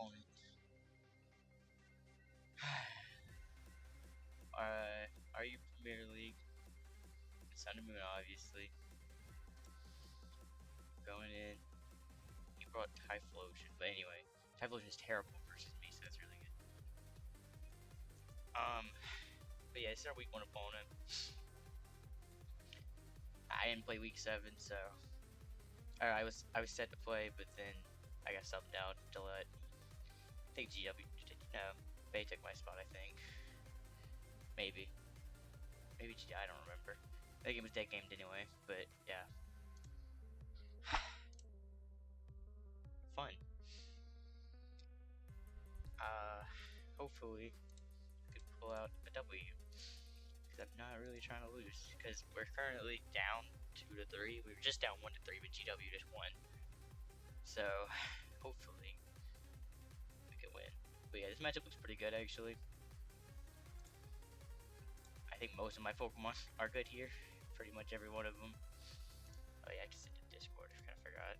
opponent. Are you Premier League? It's Sun and Moon, obviously. Going in. He brought Typhlosion, but anyway, Typhlosion is terrible versus me, so that's really good. But yeah, it's our week 1 opponent. I didn't play week 7, so I was set to play, but then I got subbed out to let I think GW Bay took my spot, I think. Maybe GW, I don't remember. I think it was dead gamed anyway, but yeah. Fun. Hopefully we could pull out a W. Because I'm not really trying to lose. Because we're currently down 2-3. We were just down 1-3, but GW just won. So hopefully we can win. But yeah, this matchup looks pretty good actually. I think most of my Pokemon are good here. Pretty much every one of them. Oh yeah, I just did Discord. I kind of forgot.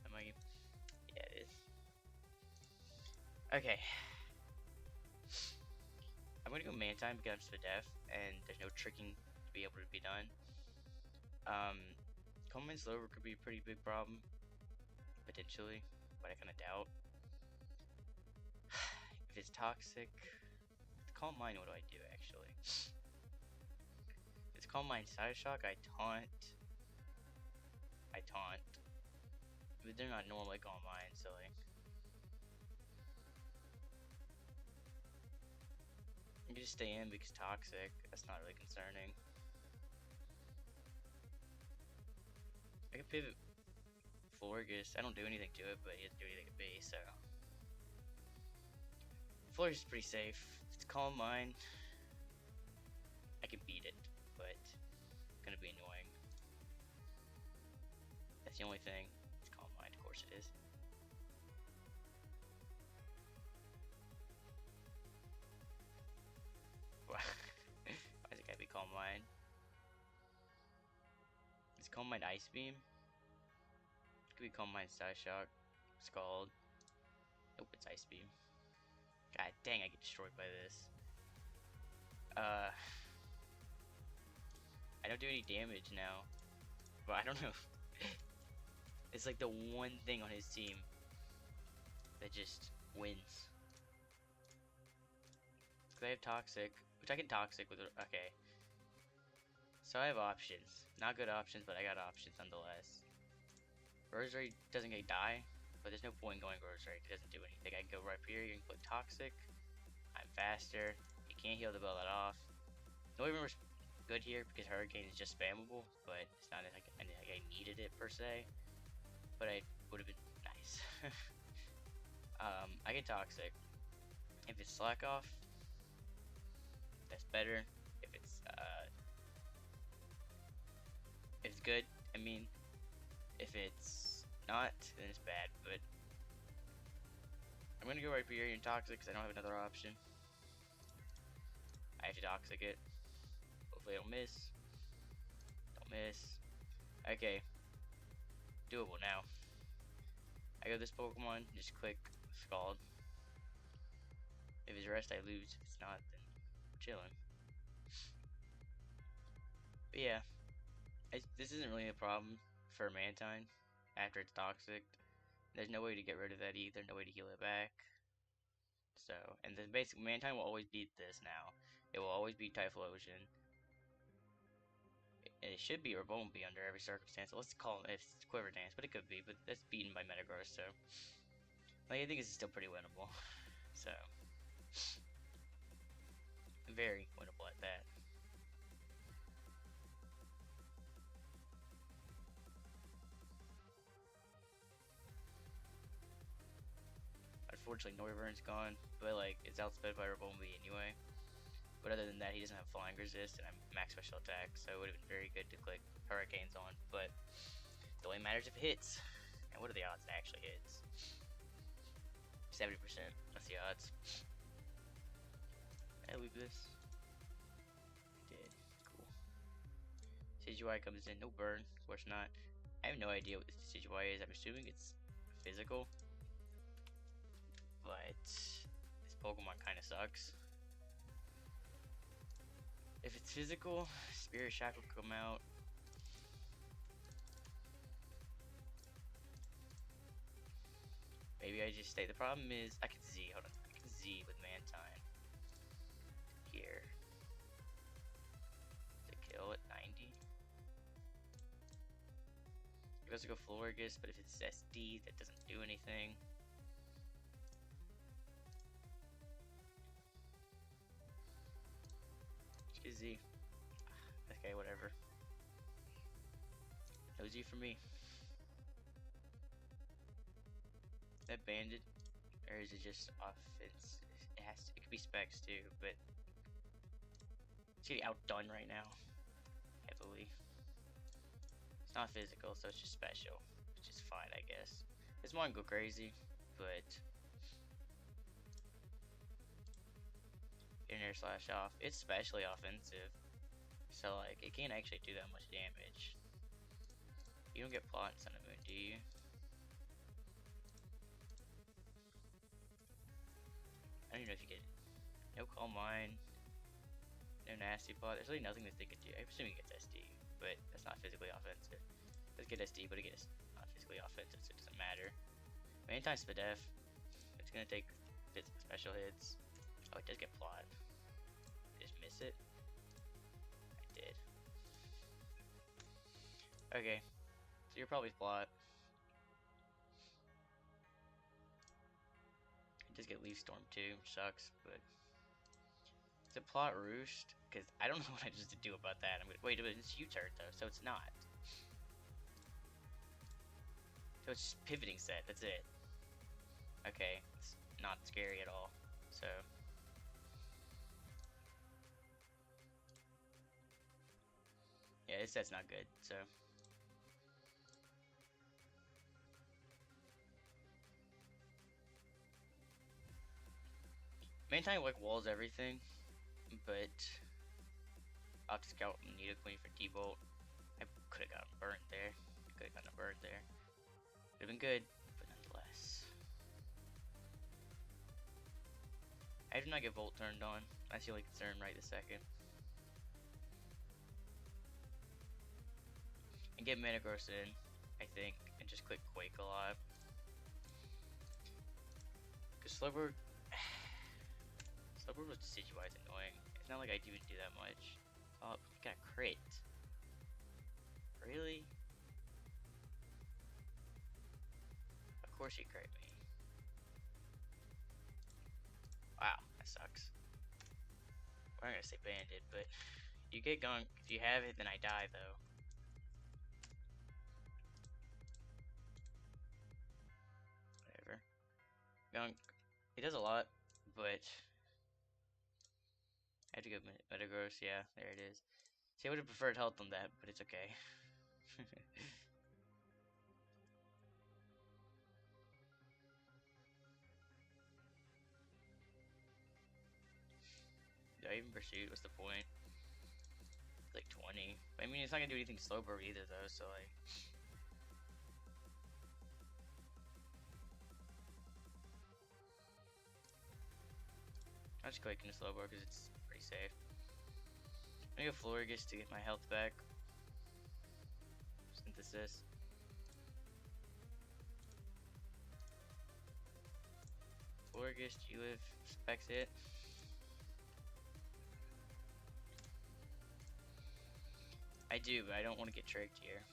Am I? Yeah, it is. Okay. I'm gonna go man time because I'm Spadef and there's no tricking to be able to be done. Coleman Slower could be a pretty big problem, potentially, but I kind of doubt. If it's toxic, Calm Mind, what do I do actually? If it's Calm Mind Side Shock, I taunt. But they're not normally Calm Mind, so like. I'm gonna stay in because toxic. That's not really concerning. I can pivot Florgus. I don't do anything to it, but he doesn't do anything to me, so. Florgus is pretty safe. It's Calm Mind. I can beat it, but it's gonna be annoying. That's the only thing. It's Calm Mind, of course it is. Why is it gotta be Calm Mind? It's Calm Mind Ice Beam. It could be Calm Mind Side Shock. Scald. Nope, it's Ice Beam. God dang, I get destroyed by this. I don't do any damage now. But I don't know. It's like the one thing on his team that just wins. Because I have Toxic, which I can Toxic with. Okay. So I have options. Not good options, but I got options nonetheless. Rosary doesn't get die, but there's no point in going Rosary. It doesn't do anything. I can go right here. You can put Toxic. I'm faster. You can't heal the bell that off. Noivern's good here because Hurricane is just spammable, but it's not like I needed it per se. But it would have been nice. I get Toxic. If it's Slack Off, that's better. If it's good, I mean, if it's not, then it's bad. But I'm gonna go right here and Toxic because I don't have another option. I have to Toxic it. Hopefully I don't miss. Don't miss. Okay. Doable now. I go this Pokemon, just click Scald. If it's rest, I lose. If it's not, then we're chilling. But yeah, this isn't really a problem for Mantine after it's toxic. There's no way to get rid of that either, no way to heal it back. So, and the basic Mantine will always beat this now. It will always beat Typhlosion. It should be or won't be under every circumstance. So let's call it it's Quiver Dance, but it could be. But that's beaten by Metagross, so like, I think it's still pretty winnable. So very winnable at that. Unfortunately, Noivern's gone, but like it's outsped by Rabombi anyway. But other than that, he doesn't have flying resist, and I'm max special attack, so it would have been very good to click Hurricanes on. But it only matters if it hits. And what are the odds it actually hits? 70%. That's the odds. I leave this. I did. Cool. Decidueye comes in. No burn. Of course not. I have no idea what this Decidueye is. I'm assuming it's physical. But this Pokemon kind of sucks. If it's physical, Spirit Shock will come out. Maybe I just stay. The problem is I can Z. Hold on. I can Z with Mantine. Here. To kill at 90. It goes to go Florges, but if it's SD, that doesn't do anything. Just Z. Okay, whatever. No Z for me. That banded, or is it just offense? It has to. It could be specs too, but it's getting outdone right now, heavily. It's not physical, so it's just special, which is fine, I guess. This one go crazy, but in air slash off. It's specially offensive, so like it can't actually do that much damage. You don't get plots on the moon, do you? I don't even know if you get no Calm Mind, no Nasty Plot. There's really nothing this thing can do. I'm assuming it gets SD, but that's not physically offensive. It does get SD, but it gets not physically offensive, so it doesn't matter. Mantine Spadef, it's gonna take special hits. Oh, it does get Plot. Just miss it. I did. Okay, so you're probably Plot. Just get Leaf Storm too, which sucks, but it's a Plot Roost, because I don't know what I just to do about that. I'm gonna wait, it's U-turn though, so it's not. So it's just pivoting set, that's it. Okay, it's not scary at all. So yeah, this set's not good, so Mantine like walls everything, but Optic Scout and Nidoqueen for D-Bolt. I could have gotten burnt there. Could have gotten a burnt there. Would have been good, but nonetheless. I did not get Volt turned on. That's the only concern right this second. And get Metagross in, I think, and just click Quake a lot. Because Slowbro was Decidueye annoying. It's not like I even do that much. Oh, you got a crit. Really? Of course you crit me. Wow, that sucks. I'm not gonna say banded, but you get gunk. If you have it, then I die though. Whatever. Gunk. It does a lot, but I have to go Metagross. Yeah, there it is. See, I would have preferred health on that, but it's okay. Do I even pursue? What's the point? It's like 20. I mean, it's not gonna do anything Slowbro either, though, so like. I'll just click into Slowbro because it's pretty safe. I'm gonna go Florges to get my health back. Synthesis. Florges, G-Live, specs it. I do, but I don't want to get tricked here.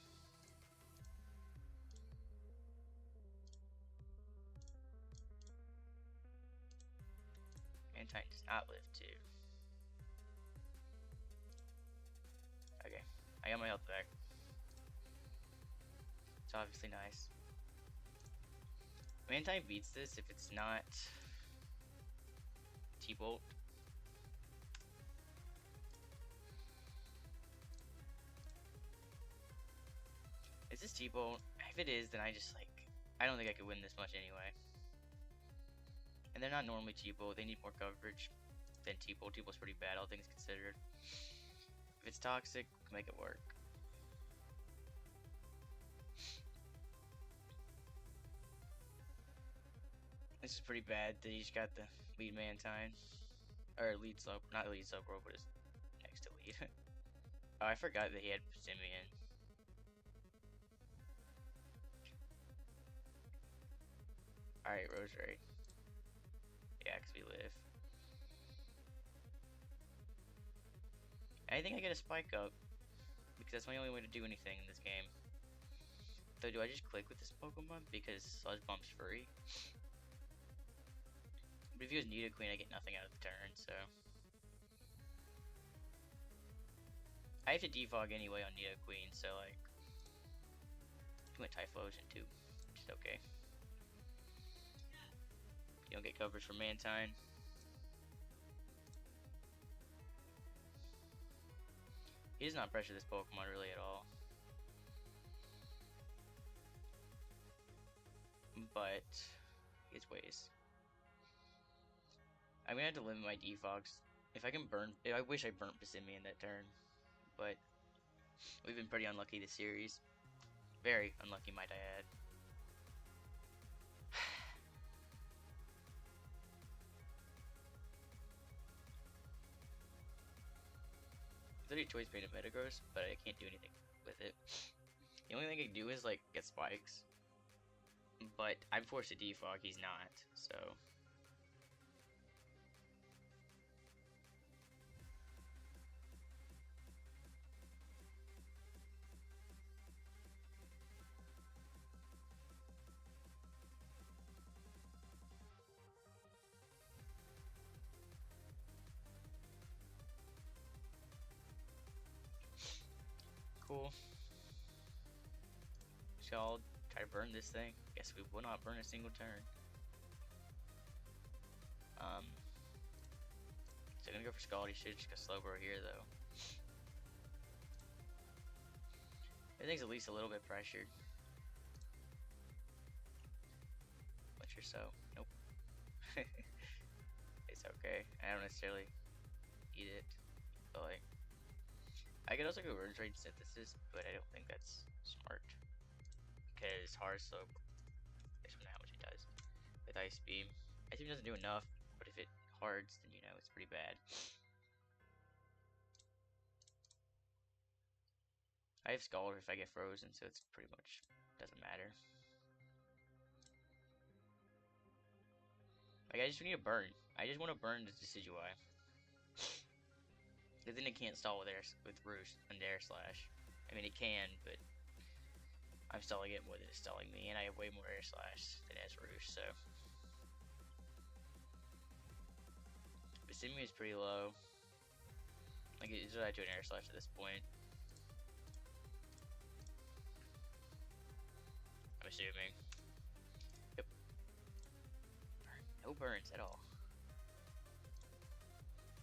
Mantine does not live too. Okay, I got my health back. It's obviously nice. Mantine beats this if it's not T-Bolt. Is this T-Bolt? If it is, then I just like, I don't think I could win this much anyway. And they're not normally T-Bolt, they need more coverage than T-Bolt. T-Bolt's pretty bad, all things considered. If it's toxic, we can make it work. This is pretty bad that he's got the lead Mantine. Or lead slope, not lead slope roll, but it's next to lead. Oh, I forgot that he had Simeon. Alright, Rosary. Yeah, because we live. I think I get a spike up, because that's my only way to do anything in this game. So do I just click with this Pokemon because Sludge Bomb's free? But if he was Nidoqueen, I get nothing out of the turn, so... I have to defog anyway on Nidoqueen, so like... He went Typhlosion too, which is okay. You don't get coverage from Mantine. He does not pressure this Pokemon really at all. But his ways. I'm gonna have to limit my defogs. If I can burn, I wish I burnt Passimian that turn, but we've been pretty unlucky this series. Very unlucky, might I add. Literally choice made a Metagross, but I can't do anything with it. The only thing I can do is like get spikes, but I'm forced to defog. He's not, so. Cool. Shall try to burn this thing. Guess we will not burn a single turn. So I'm gonna go for Scald. He should just go Slowbro here though. Everything's at least a little bit pressured. But you're so nope. It's okay. I don't necessarily eat it, but like. I could also go Urge Rage Synthesis, but I don't think that's smart. Because Hard Slope, I just don't know how much it does. With Ice Beam, Ice Beam doesn't do enough, but if it hards, then you know it's pretty bad. I have Scald if I get frozen, so it's pretty much doesn't matter. Like, I just need a burn. I just want to burn the Decidueye. Because then it can't stall with Roost and Air Slash. I mean, it can, but I'm stalling it more than it's stalling me, and I have way more Air Slash than it has Roost, so. Passimian is pretty low. Like, it's what I do an Air Slash at this point. I'm assuming. Yep. Burn. No burns at all.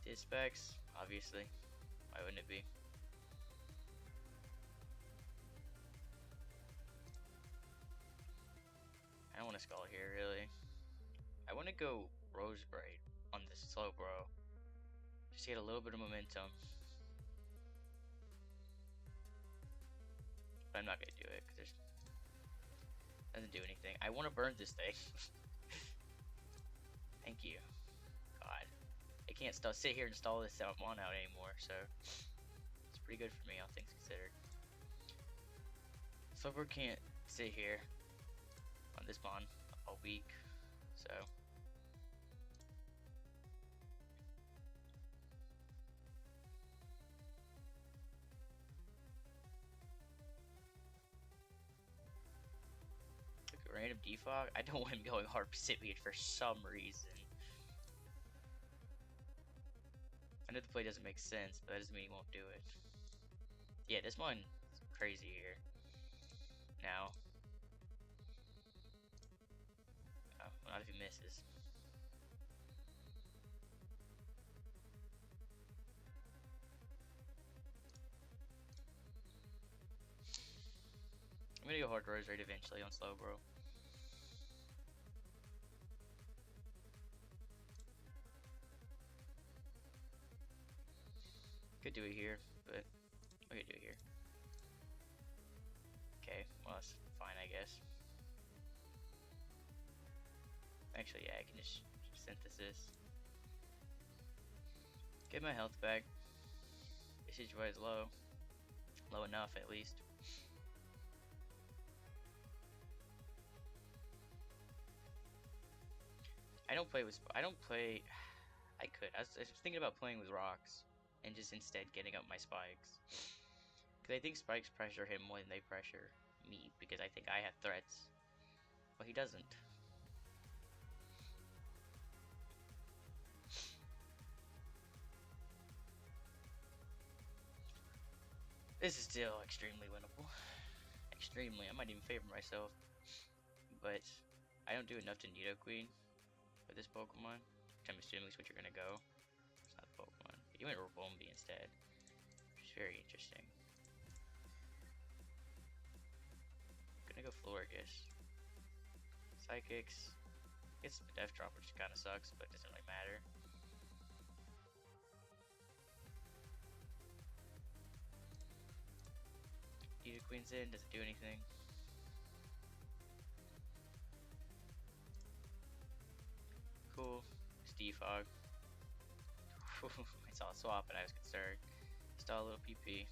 Dispex, obviously. Why wouldn't it be? I don't want to Skull here, really. I want to go Rose Bright on this Slowbro. Just to get a little bit of momentum. But I'm not going to do it, because it doesn't do anything. I want to burn this thing. Thank you. God. I can't sit here and stall this one out anymore, so it's pretty good for me, all things considered. Slowbro can't sit here on this bond all week, so. Like a random defog? I don't want him going hard Passimian for some reason. I know the play doesn't make sense, but that doesn't mean he won't do it. Yeah, this one is crazy here. Now. Oh, not if he misses. I'm gonna go hard Rose Raid eventually on Slowbro. Could do it here, but we could do it here. Okay, well that's fine, I guess. Actually, yeah, I can just synthesis. Get my health back. Usage wise low. Low enough at least. I don't play. I could. I was thinking about playing with rocks and just instead getting up my spikes. Because I think spikes pressure him more than they pressure me, because I think I have threats. But he doesn't. This is still extremely winnable. Extremely. I might even favor myself. But I don't do enough to Nidoqueen with this Pokemon, which I'm assuming is what you're gonna go. It's not the Pokemon. You went Rubombi instead, which is very interesting. I'm gonna go Florges. Psychics. It's a Death Drop, which kind of sucks, but it doesn't really matter. Nidoqueen's in, does it do anything? Cool. Steve Fog. I saw a swap and I was concerned. Still a little PP.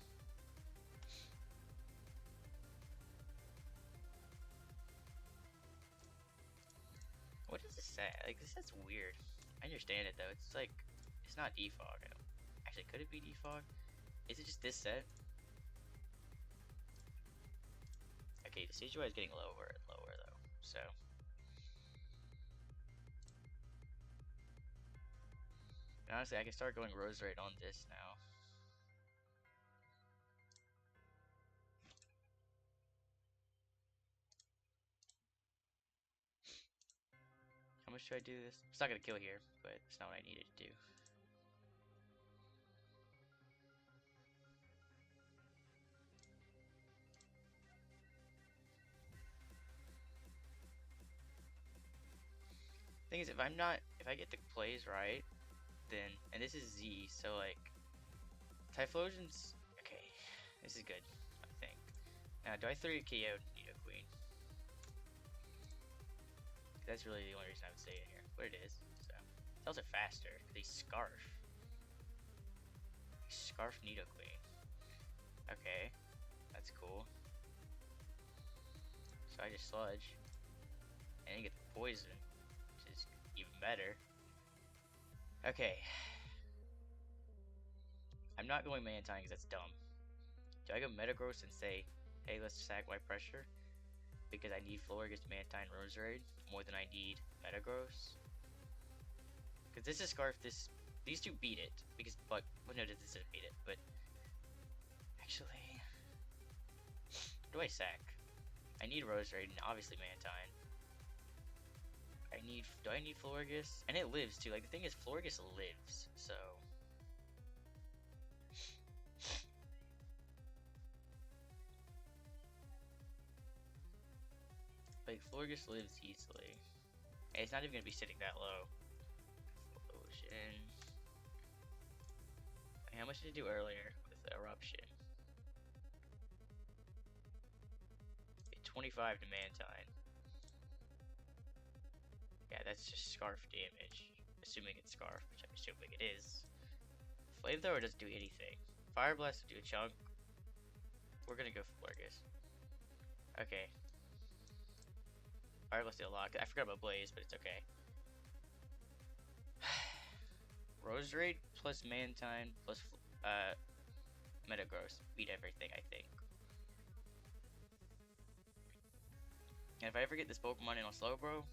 What does this say? Like, this is weird. I understand it though. It's like, it's not defog. Actually, could it be defog? Is it just this set? Okay, the CGI is getting lower and lower though. So. And honestly, I can start going Roserade on this now. How much do I do this? It's not gonna kill here, but it's not what I needed to do. Thing is, if I get the plays right, then, and this is Z, so like, Typhlosion's, okay, this is good, I think. Now, do I 3 KO Nidoqueen? That's really the only reason I would say it here, but it is, so. Those are faster, they Scarf. Scarf Nidoqueen. Okay, that's cool. So I just Sludge, and you get the Poison, which is even better. Okay. I'm not going Mantine because that's dumb. Do I go Metagross and say, hey, let's sack my pressure? Because I need Florges, Mantine, Roserade more than I need Metagross? Because this is Scarf, these two beat it. Because, but, well, no, this doesn't beat it, but... Actually... What do I sack? I need Roserade and obviously Mantine. Do I need Florges? And it lives too. Like, the thing is, Florges lives, so. Like, Florges lives easily. And it's not even gonna be sitting that low. Ocean. How much did it do earlier with the Eruption? 25 to Mantine. Yeah, that's just Scarf damage. Assuming it's Scarf, which I'm assuming it is. Flamethrower doesn't do anything. Fire Blast will do a chunk. We're gonna go Florges. Okay. Fire Blast did a lot. I forgot about Blaze, but it's okay. Roserade plus Mantine plus Metagross beat everything, I think. And if I ever get this Pokemon in a Slowbro,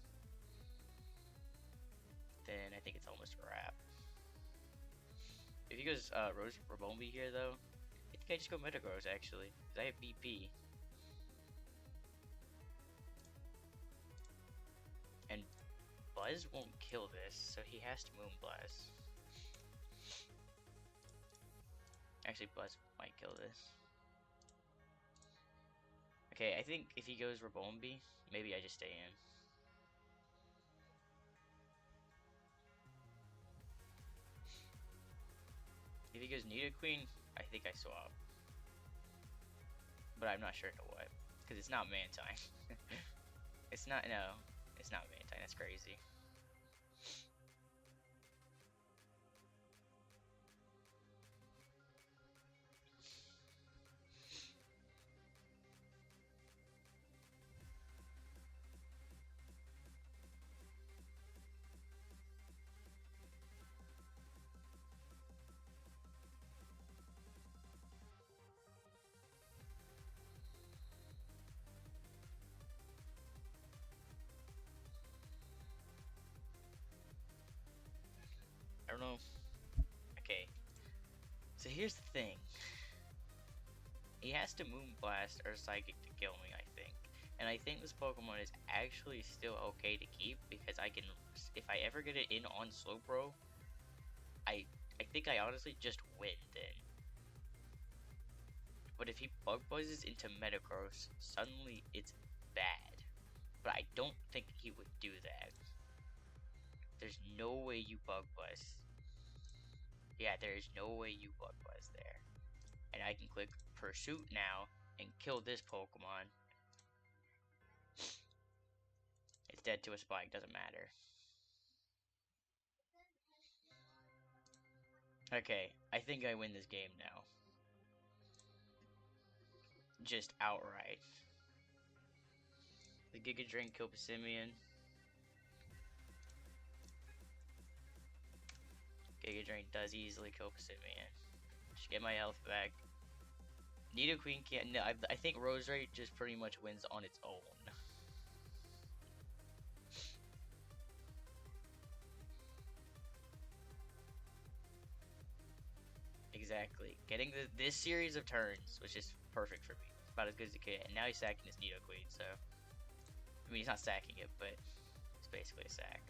then I think it's almost a wrap. If he goes Rubombi here though, I think I just go Metagross actually, because I have BP. And Buzz won't kill this, so he has to Moonblast. Actually, Buzz might kill this. Okay, I think if he goes Rubombi, maybe I just stay in. If he goes Nidoqueen, I think I swap. But I'm not sure to what. Because it's not Mantine. It's not, no. It's not Mantine, that's crazy. here's the thing. He has to Moonblast or Psychic to kill me, I think. And I think this Pokemon is actually still okay to keep because I can, if I ever get it in on Slowbro, I think I honestly just win then. But if he Bug Buzzes into Metagross, suddenly it's bad. But I don't think he would do that. There's no way you Bug Buzz. Yeah, there is no way you Bug Buzz there. And I can click Pursuit now and kill this Pokemon. It's dead to a Spike, doesn't matter. Okay, I think I win this game now. Just outright. The Giga Drain kill Pissimian. Giga Drain does easily kill Pissimian. Just get my health back. Nidoqueen can't. No, I think Roserade just pretty much wins on its own. Exactly. Getting this series of turns was just perfect for me. It's about as good as it can. And now he's sacking his Nidoqueen, so. I mean, he's not sacking it, but it's basically a sack.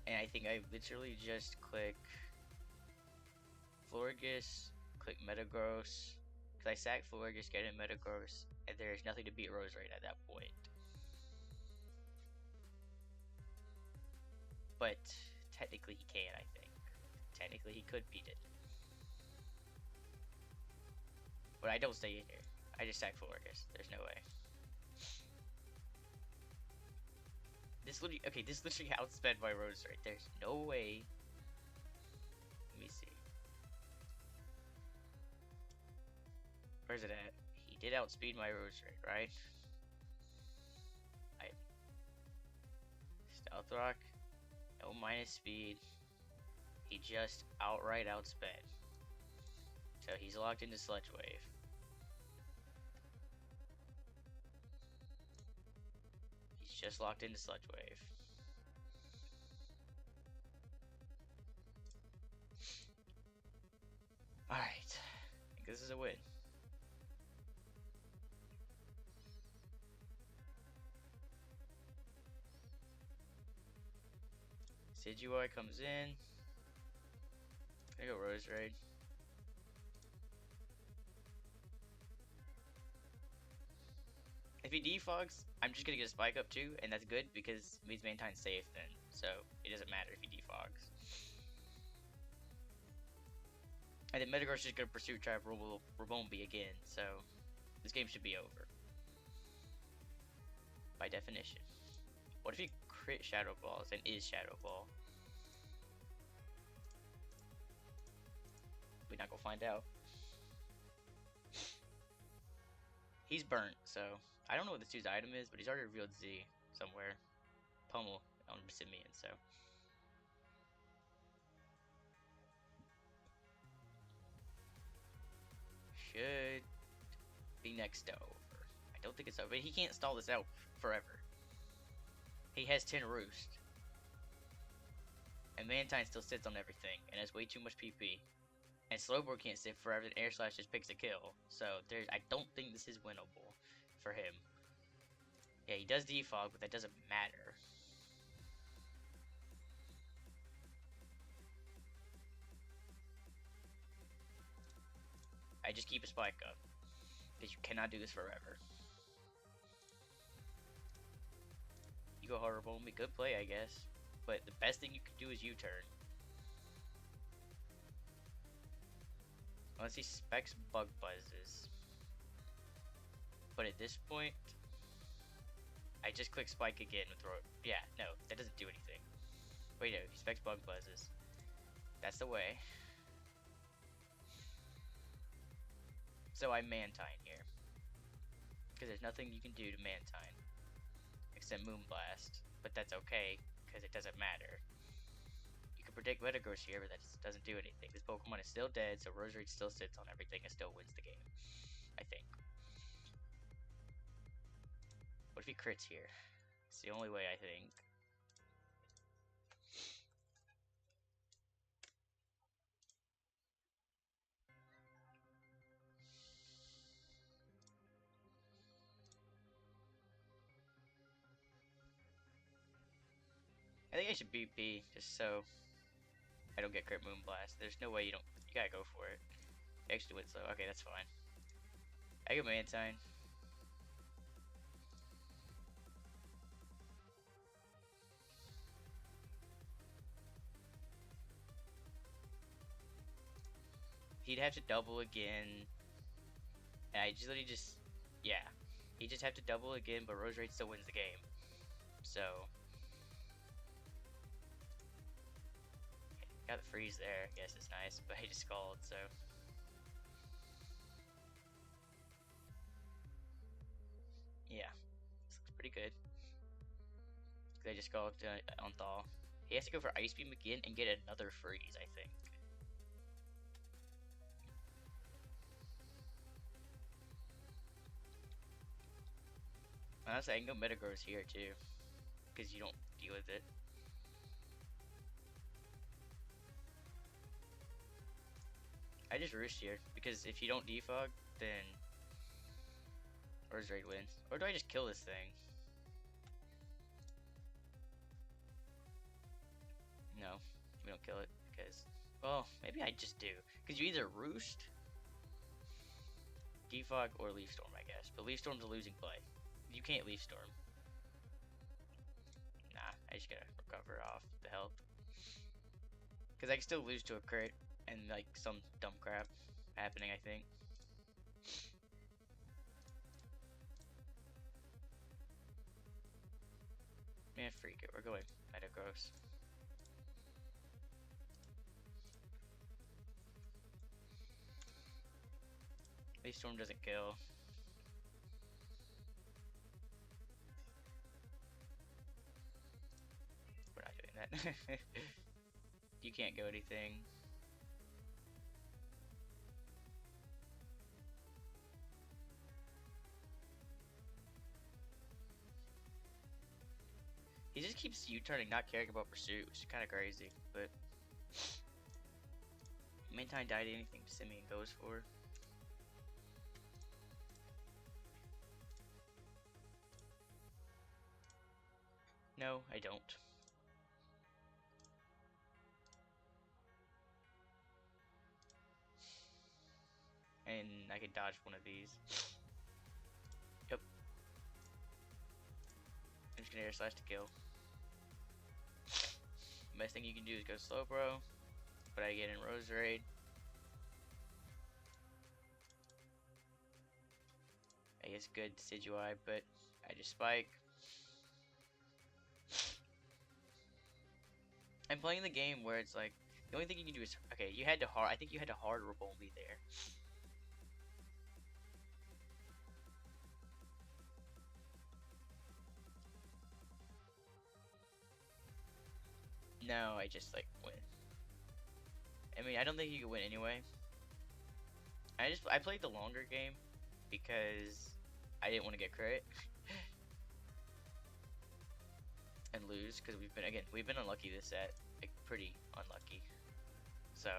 And I think I literally just click Florges, click Metagross. Because I sack Florges, get in Metagross, and there's nothing to beat Roserade at that point. But technically he can, I think. Technically he could beat it. But I don't stay in here. I just sack Florges. There's no way. This literally, okay, this literally outsped my Roserade. There's no way. Let me see. Where's it at? He did outspeed my Roserade, right? Stealth Rock. No minus speed. He just outright outsped. So he's locked into Sludge Wave. He's just locked into Sludge Wave. Alright. I think this is a win. Sidgewai comes in. I go Roserade. If he defogs, I'm just gonna get a Spike up too, and that's good because it means Mantine's safe then. So it doesn't matter if he defogs. And then Metagross is just gonna Pursuit Trap Rabombi again, so this game should be over. By definition. What if he crit Shadow Balls and is Shadow Ball? We're not gonna find out. He's burnt, so I don't know what this dude's item is, but he's already revealed Z somewhere. Pummel on Pissimian, so. Should be next over. I don't think it's over, but he can't stall this out forever. He has 10 Roost. And Mantine still sits on everything and has way too much PP. And Slowbro can't sit forever, and Air Slash just picks a kill. So I don't think this is winnable for him. Yeah, he does defog, but that doesn't matter. I just keep a Spike up. Because you cannot do this forever. You go hard Rabombi, good play, I guess. But the best thing you can do is U-turn. Unless he specs Bug Buzzes. But at this point, I just click Spike again with throw. Yeah, no, that doesn't do anything. Wait, no, he specs Bug Buzzes. That's the way. So I Mantine here. Because there's nothing you can do to Mantine. Except Moonblast. But that's okay, because it doesn't matter. You can predict Metagross here, but that just doesn't do anything. This Pokemon is still dead, so Roserade still sits on everything and still wins the game. I think. What if he crits here? It's the only way, I think. I think I should BP just so I don't get crit Moonblast. There's no way you don't. You gotta go for it. You actually went slow. Okay, that's fine. I get my Mantine. He'd have to double again. And I just literally just, yeah. He'd just have to double again, but Roserade still wins the game. So, got the freeze there. I guess it's nice, but he just scalded, so. Yeah, this looks pretty good. They just scalded on Thaw. He has to go for Ice Beam again and get another freeze, I think. Honestly, I can go Metagross here too, because you don't deal with it. I just Roost here, because if you don't defog, then Roserade wins. Or do I just kill this thing? No, we don't kill it, because, well, maybe I just do. Because you either Roost, defog, or Leaf Storm, I guess. But Leaf Storm's a losing play. You can't Leaf Storm. Nah, I just gotta recover off the health. Because I can still lose to a crit and like some dumb crap happening, I think. Man, freak it. We're going Metagross. Leaf Storm doesn't kill. We're not doing that. You can't go anything. He just keeps U-turning, not caring about pursuit, which is kind of crazy. But Mantine died anything Simeon goes for. No, I don't. And I can dodge one of these. Yep. I'm just gonna air slash to kill. Best thing you can do is go slow, bro. But I get in Roserade. I guess good Decidueye, but I just spike. I'm playing the game where it's like the only thing you can do is okay. You had to hard. I think you had to hard RUPL me there. No, I just like win. I mean, I don't think you could win anyway. I played the longer game because I didn't want to get crit and lose because we've been unlucky this set, like pretty unlucky. So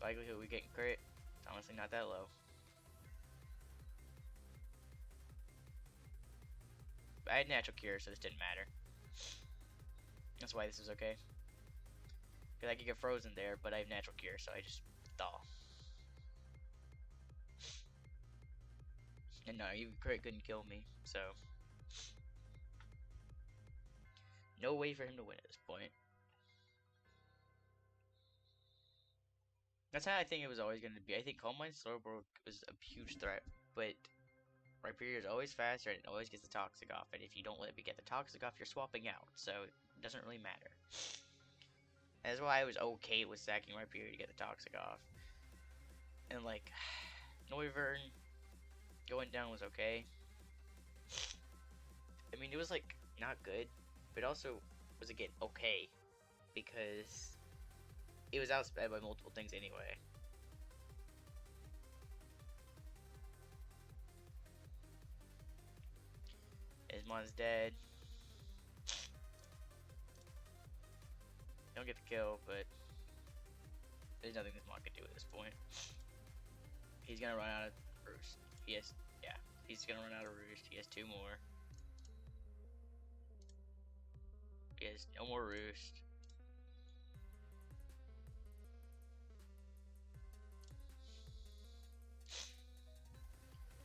likelihood we getting crit, it's honestly not that low. But I had natural cure, so this didn't matter. That's why this is okay. Because I could get frozen there, but I have natural cure, so I just thaw. And no, even crit couldn't kill me, so no way for him to win at this point. That's how I think it was always going to be. I think Calm Mind Slowbro was a huge threat, but Rhyperior is always faster and it always gets the Toxic off. And if you don't let me get the Toxic off, you're swapping out, so it doesn't really matter. And that's why I was okay with sacking Rhyperior to get the Toxic off. And like, Noivern going down was okay. I mean, it was like not good, but also was again okay because it was outsped by multiple things anyway. Ismon's dead. Don't get the kill, but there's nothing Ismon can do at this point. He's gonna run out of Roost. Yeah, he's gonna run out of Roost. He has 2 more. is no more roost.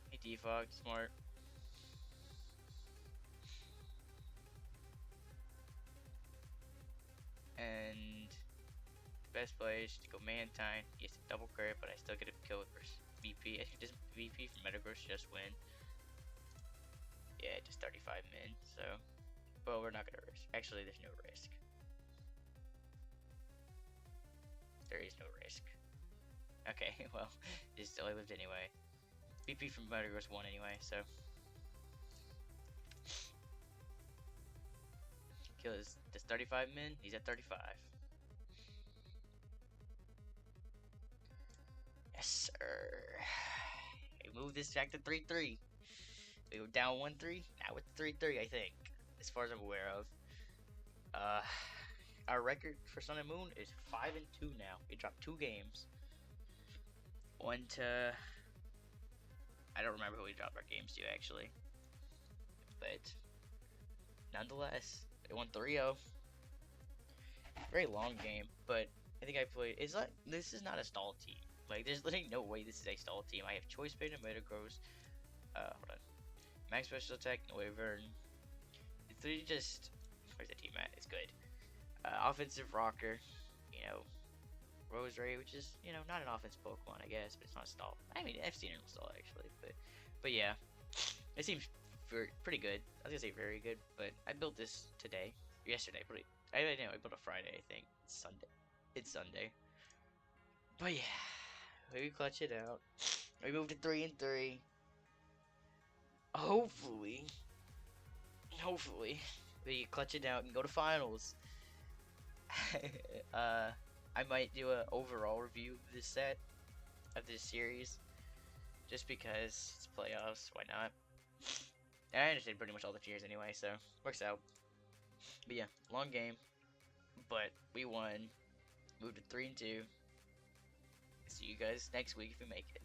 Hey, defog, smart. And best play is to go Mantine. He has to double crit, but I still get a kill with VP. I think this VP from Metagross just win. Yeah, just 35 min. So, but we're not gonna risk. Actually, there's no risk. There is no risk. Okay, well, it still lived anyway. VP from Metagross won anyway, so. Kill is this 35 min. He's at 35. Yes, sir. We move this back to 3-3. We were down 1-3. Now it's 3-3, I think, as far as I'm aware of. Our record for Sun and Moon is 5-2 now. We dropped 2 games. One to, I don't remember who we dropped our games to actually, but nonetheless, they won 3-0. Very long game, but I think I played. This is not a stall team. Like, there's literally no way this is a stall team. I have Choice Bait and Metagross. Hold on. Max Special Attack, Wyvern. It's literally just. Where's the team at? It's good. Offensive Rocker. You know, Roserade, which is, you know, not an offensive Pokemon, I guess, but it's not a stall. I mean, I've seen it in stall actually, but yeah, it seems pretty good. I was gonna say very good, but I built this yesterday. I built a Friday, I think. It's Sunday. But yeah, we clutch it out. We moved to 3-3. Hopefully, we clutch it out and go to finals. I might do an overall review of this series, just because it's playoffs. Why not? And I understand pretty much all the tiers anyway, so works out. But yeah, long game, but we won. Moved to 3-2. See you guys next week if we make it.